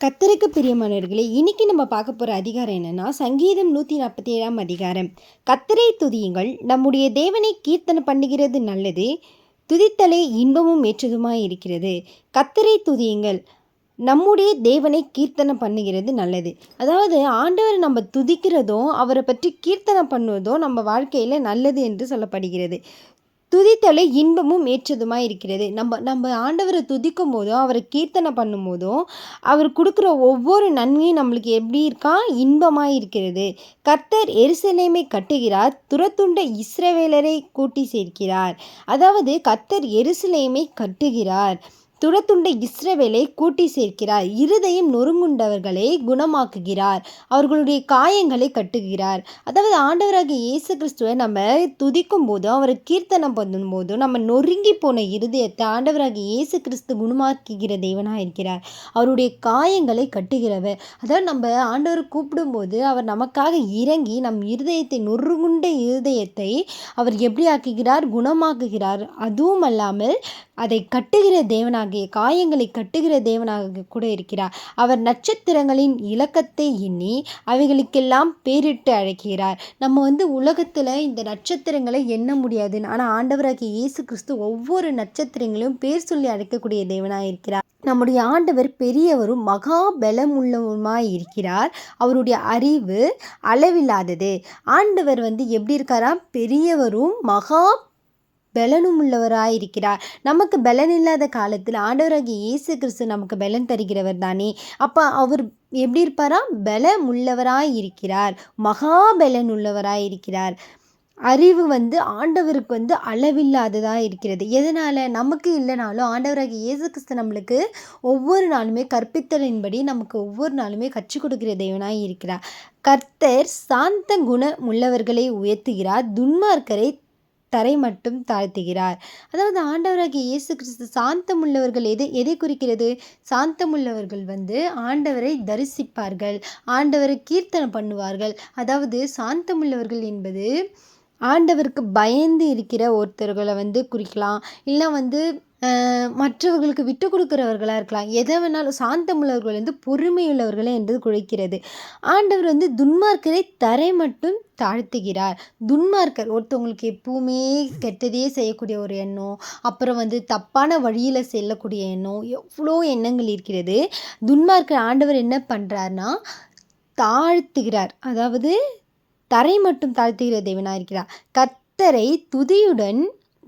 கர்த்தருக்கு பிரியமானவர்களே, இன்னைக்கு நம்ம பார்க்க போகிற அதிகாரம் என்னன்னா, சங்கீதம் 147 அதிகாரம். கர்த்தரை துதியுங்கள், நம்முடைய தேவனை கீர்த்தனை பண்ணுகிறது நல்லது, துதித்தலே இன்பமும் ஏற்றதுமாய் இருக்கிறது. கர்த்தரை துதியுங்கள், நம்முடைய தேவனை கீர்த்தனை பண்ணுகிறது நல்லது. அதாவது ஆண்டவரை நம்ம துதிக்கிறதும் அவரை பற்றி கீர்த்தனை பண்ணுவதும் நம்ம வாழ்க்கையில் நல்லது என்று சொல்லப்படுகிறது. துதித்தலை இன்பமும் ஏற்றதுமாக இருக்கிறது. நம்ம ஆண்டவரை துதிக்கும் போதும் அவரை கீர்த்தனை பண்ணும் போதும் அவர் கொடுக்குற ஒவ்வொரு நன்மையும் நம்மளுக்கு எப்படி இருக்கா, இன்பமாக இருக்கிறது. கர்த்தர் எருசலேமை கட்டுகிறார், துரத்துண்ட இஸ்ரவேலரை கூட்டி சேர்க்கிறார். அதாவது கர்த்தர் எருசலேமை கட்டுகிறார், துரத்துண்ட இஸ்ரவேலை கூட்டி சேர்க்கிறார், இருதயம் நொறுங்குண்டவர்களை குணமாக்குகிறார், அவர்களுடைய காயங்களை கட்டுகிறார். அதாவது ஆண்டவராகிய இயேசு கிறிஸ்துவை நம்ம துதிக்கும் போதும் அவரை கீர்த்தனை பண்ணும் போதும் நம்ம நொறுங்கி போன இருதயத்தை ஆண்டவராகிய இயேசு கிறிஸ்து குணமாக்குகிற தேவனாக இருக்கிறார். அவருடைய காயங்களை கட்டுகிறவர். அதாவது நம்ம ஆண்டவரை கூப்பிடும்போது அவர் நமக்காக இறங்கி நம் இருதயத்தை நொறுங்குண்ட இருதயத்தை அவர் எப்படி ஆக்குகிறார், குணமாக்குகிறார். அதுவும் அல்லாமல் அதை கட்டுகிற தேவனாகிய காயங்களை கட்டுகிற தேவனாக கூட இருக்கிறார். அவர் நட்சத்திரங்களின் இலக்கத்தை எண்ணி அவைகளுக்கெல்லாம் பேரிட்டு அழைக்கிறார். நம்ம உலகத்தில் இந்த நட்சத்திரங்களை எண்ண முடியாது, ஆனால் ஆண்டவராகிய இயேசு கிறிஸ்து ஒவ்வொரு நட்சத்திரங்களையும் பேர் சொல்லி அழைக்கக்கூடிய தேவனாக இருக்கிறார். நம்முடைய ஆண்டவர் பெரியவரும் மகா பலமுள்ளவருமாய் இருக்கிறார். அவருடைய அறிவு அளவில்லாதது. ஆண்டவர் எப்படி இருக்காரா, பெரியவரும் மகா பலனும் உள்ளவராக இருக்கிறார். நமக்கு பலன் இல்லாத காலத்தில் ஆண்டவராகிய இயேசு கிறிஸ்து நமக்கு பலன் தருகிறவர் தானே. அப்போ அவர் எப்படி இருப்பாரா, பலம் உள்ளவராய் இருக்கிறார், மகா பலன் உள்ளவராய் இருக்கிறார். அறிவு ஆண்டவருக்கு அளவில்லாததாக இருக்கிறது. எதனால், நமக்கு இல்லைனாலும் ஆண்டவராகிய இயேசு கிறிஸ்து நம்மளுக்கு ஒவ்வொரு நாளுமே கற்பித்தலின்படி நமக்கு ஒவ்வொரு நாளுமே கற்றுக் கொடுக்கிற தேவனாய் இருக்கிறார். கர்த்தர் சாந்த குணம் உள்ளவர்களை உயர்த்துகிறார், துன்மார்க்கரை தரை மட்டும் தாழ்த்துகிறார். அதாவது ஆண்டவராகிய இயேசு கிறிஸ்து சாந்தமுள்ளவர்கள் எதை குறிக்கிறது? சாந்தமுள்ளவர்கள் ஆண்டவரை தரிசிப்பார்கள், ஆண்டவரை கீர்த்தனை பண்ணுவார்கள். அதாவது சாந்தமுள்ளவர்கள் என்பது ஆண்டவருக்கு பயந்து இருக்கிற ஒருத்தர்களை குறிக்கலாம், இல்லை மற்றவர்களுக்கு விட்டு கொடுக்குறவர்களாக இருக்கலாம். எதை வேணாலும். சாந்தமுள்ளவர்கள் பொறுமையுள்ளவர்களே என்று குறிக்கிறது. ஆண்டவர் துன்மார்க்கரை தரை மட்டும் தாழ்த்துகிறார். துன்மார்க்கர் ஒருத்தவங்களுக்கு எப்பவுமே கெட்டதே செய்யக்கூடிய ஒரு எண்ணம், அப்புறம் தப்பான வழியில் செல்லக்கூடிய எண்ணம், எவ்வளோ எண்ணங்கள் இருக்கிறது. துன்மார்க்கர் ஆண்டவர் என்ன பண்ணுறாருனா தாழ்த்துகிறார். அதாவது தரை மட்டும் தாழ்த்துகிற தேவனாக இருக்கிறார். கர்த்தரை துதியுடன்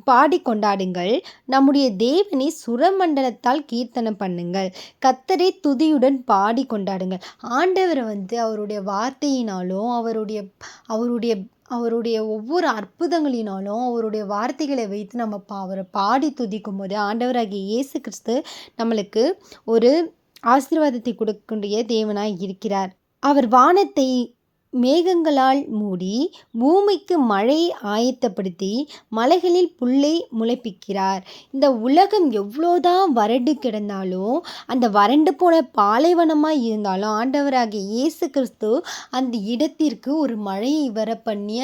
பாடி கொண்டாடுங்கள், நம்முடைய தேவனை சுரமண்டலத்தால் கீர்த்தனை பண்ணுங்கள். கர்த்தரை துதியுடன் பாடி கொண்டாடுங்கள். ஆண்டவரை அவருடைய வார்த்தையினாலும் அவருடைய ஒவ்வொரு அற்புதங்களினாலும் அவருடைய வார்த்தைகளை வைத்து நம்ம அவரை பாடி துதிக்கும் போது ஆண்டவராகிய இயேசு கிறிஸ்து நம்மளுக்கு ஒரு ஆசீர்வாதத்தை கொடுக்கக்கூடிய தேவனாய் இருக்கிறார். அவர் வானத்தை மேகங்களால் மூடி பூமிக்கு மழையை ஆயத்தப்படுத்தி மலைகளில் புல்லை முளைப்பிக்கிறார். இந்த உலகம் எவ்வளோதான் வறண்டு கிடந்தாலும், அந்த வறண்டு போன பாலைவனமாக இருந்தாலும் ஆண்டவராகிய இயேசு கிறிஸ்து அந்த இடத்திற்கு ஒரு மழையை வர பண்ணி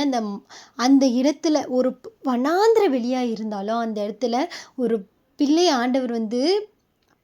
அந்த இடத்துல ஒரு வனாந்திர வெளியாக இருந்தாலும் அந்த இடத்துல ஒரு பிள்ளை ஆண்டவர்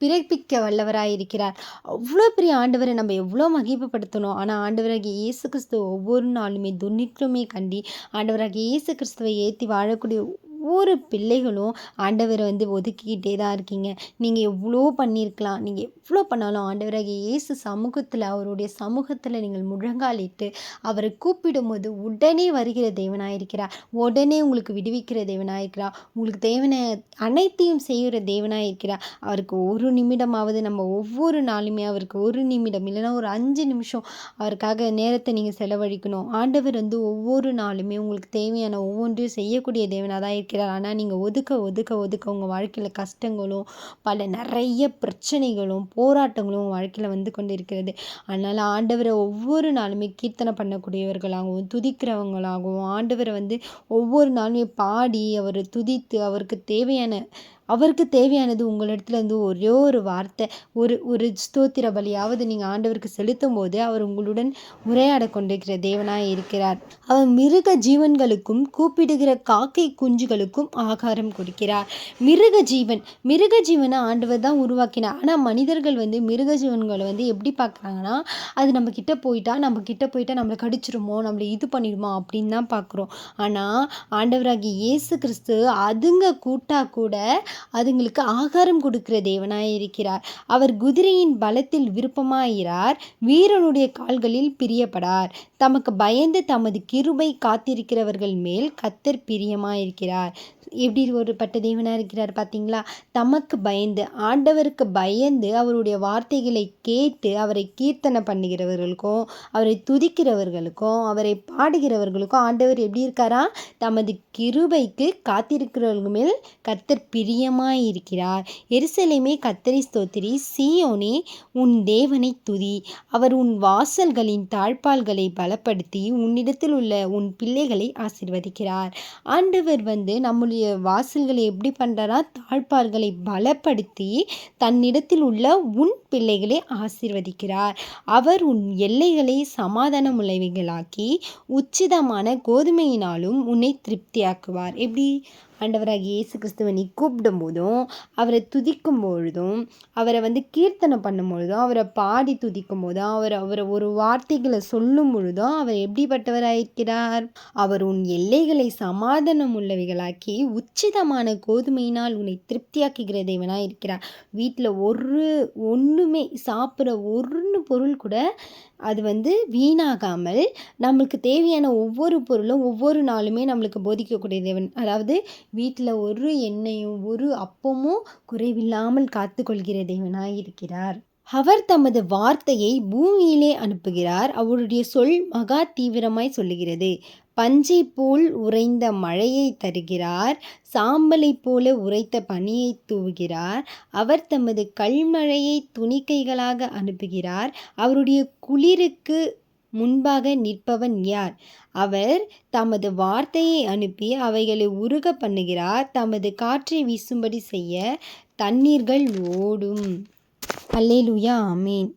பிறப்பிக்க வல்லவராக இருக்கிறார். அவ்வளோ பெரிய ஆண்டவரை நம்ம எவ்வளோ மகிமைப்படுத்தணும். ஆனால் ஆண்டவராகிய இயேசு கிறிஸ்துவ ஒவ்வொரு நாளுமே துன்னிற்றுமே கண்டி ஆண்டவராகிய இயேசு கிறிஸ்துவை ஏற்றி வாழக்கூடிய ஒவ்வொரு பிள்ளைகளும் ஆண்டவரை ஒதுக்கிக்கிட்டே தான் இருக்கீங்க. நீங்கள் எவ்வளோ பண்ணியிருக்கலாம், நீங்கள் எவ்வளோ பண்ணாலும் ஆண்டவராகிய இயேசு சமூகத்தில், அவருடைய சமூகத்தில் நீங்கள் முழங்காலிட்டு அவரை கூப்பிடும்போது உடனே வருகிற தேவனாயிருக்கிறார், உடனே உங்களுக்கு விடுவிக்கிற தேவனாயிருக்கிறார், உங்களுக்கு தேவனை அனைத்தையும் செய்கிற தேவனாயிருக்கிறார். அவருக்கு ஒரு நிமிடமாவது நம்ம ஒவ்வொரு நாளுமே அவருக்கு ஒரு நிமிடம் இல்லைன்னா ஒரு 5 நிமிஷம் அவருக்காக நேரத்தை நீங்கள் செலவழிக்கணும். ஆண்டவர் ஒவ்வொரு நாளுமே உங்களுக்கு தேவையான ஒவ்வொன்றையும் செய்யக்கூடிய தேவனாக தான் இருக்கிறார். ஆனால் நீங்கள் ஒதுக்க உங்கள் வாழ்க்கையில் கஷ்டங்களும் நிறைய பிரச்சனைகளும் போராட்டங்களும் உங்கள் வாழ்க்கையில் கொண்டு இருக்கிறது. அதனால் ஆண்டவரை ஒவ்வொரு நாளுமே கீர்த்தனை பண்ணக்கூடியவர்களாகவும் துதிக்கிறவங்களாகவும் ஆண்டவரை ஒவ்வொரு நாளுமே பாடி அவரை துதித்து அவருக்கு தேவையான அவருக்கு தேவையானது உங்களிடத்துல இருந்து ஒரே ஒரு வார்த்தை, ஒரு ஒரு ஸ்தோத்திர பலியாவது நீங்கள் ஆண்டவருக்கு செலுத்தும் போது அவர் உங்களுடன் உரையாட கொண்டிருக்கிற தேவனாய் இருக்கிறார். அவர் மிருக ஜீவன்களுக்கும் கூப்பிடுகிற காக்கை குஞ்சுகளுக்கும் ஆகாரம் கொடுக்கிறார். மிருக ஜீவனை ஆண்டவர் தான் உருவாக்கினார். ஆனால் மனிதர்கள் மிருக ஜீவன்களை எப்படி பார்க்குறாங்கன்னா, அது நம்ம கிட்ட போயிட்டா நம்மளை கடிச்சிருமோ, நம்மளை இது பண்ணிடுமோ அப்படின்னு தான் பார்க்குறோம். ஆனால் ஆண்டவராகிய இயேசு கிறிஸ்து அதுங்க கூட்டா கூட அதுங்களுக்கு ஆகாரம் கொடுக்கிற தேவனாய் இருக்கிறார். அவர் குதிரையின் பலத்தில் விருப்பமாயிரார், வீரனுடைய கால்களில் பிரியப்படார். தமக்கு பயந்து தமது கிருபை காத்திருக்கிறவர்கள் மேல் கர்த்தர் பிரியமாயிருக்கிறார். எப்படி ஒரு பட்ட தேவனாக இருக்கிறார் பார்த்தீங்களா? தமக்கு பயந்து, ஆண்டவருக்கு பயந்து, அவருடைய வார்த்தைகளை கேட்டு அவரை கீர்த்தனை பண்ணுகிறவர்களுக்கும், அவரை துதிக்கிறவர்களுக்கும், அவரை பாடுகிறவர்களுக்கும் ஆண்டவர் எப்படி இருக்காரா? தமது கிருபைக்கு காத்திருக்கிறவர்கள் மேல் கர்த்தர் பிரியமாயிருக்கிறார். எருசலேமே கர்த்தரை ஸ்தோத்திரி, சீயோனே உன் தேவனை துதி. அவர் உன் வாசல்களின் தாழ்ப்பாள்களை பலப்படுத்தி உன்னிடத்தில் உள்ள உன் பிள்ளைகளை ஆசீர்வதிக்கிறார். ஆண்டவர் நம்முடைய வாசல்களை எப்படி பண்றாரா? தாழ்ப்பாள்களை பலப்படுத்தி தன்னிடத்தில் உள்ள உன் பிள்ளைகளை ஆசீர்வதிக்கிறார். அவர் உன் எல்லைகளை சமாதானம் உள்ளவைகளாக்கி உச்சிதமான கோதுமையினாலும் உன்னை திருப்தியாக்குவார். எப்படி? ஆண்டவராகிய இயேசு கிறிஸ்துவை நீ கூப்பிடும் போதும், அவரை துதிக்கும் பொழுதும், அவரை கீர்த்தனை பண்ணும் பொழுதும், அவரை பாடி துதிக்கும் போதும், அவரை ஒரு வார்த்தைகளை சொல்லும் பொழுதும் அவர் எப்படிப்பட்டவராயிருக்கிறார்? அவர் உன் எல்லைகளை சமாதானம் உள்ளவைகளாக்கி உச்சிதமான கோதுமையினால் உன்னை திருப்தியாக்குகிற தேவனாய் இருக்கிறார். வீட்டில் ஒன்றுமே சாப்பிட்ற பொருள் கூட அது வீணாகாமல் நம்மளுக்கு தேவையான ஒவ்வொரு பொருளும் ஒவ்வொரு நாளுமே நம்மளுக்கு போதிக்கக்கூடிய தேவன். அதாவது வீட்டில் ஒரு எண்ணெயும் ஒரு அப்பமும் குறைவில்லாமல் காத்து கொள்கிற தேவனாய் இருக்கிறார். அவர் தமது வார்த்தையை பூமியிலே அனுப்புகிறார். அவருடைய சொல் மகா தீவிரமாய் சொல்லுகிறது. பஞ்சை போல் உறைந்த மழையை தருகிறார், சாம்பலை போல உரைத்த பனியை தூவுகிறார். அவர் தமது கல்மழையை துணிக்கைகளாக அனுப்புகிறார். அவருடைய குளிருக்கு முன்பாக நிற்பவன் யார்? அவர் தமது வார்த்தையை அனுப்பி அவைகளை உருக பண்ணுகிறார். தமது காற்றை வீசும்படி செய்ய தண்ணீர்கள் ஓடும். அல்லேலூயா, ஆமேன்.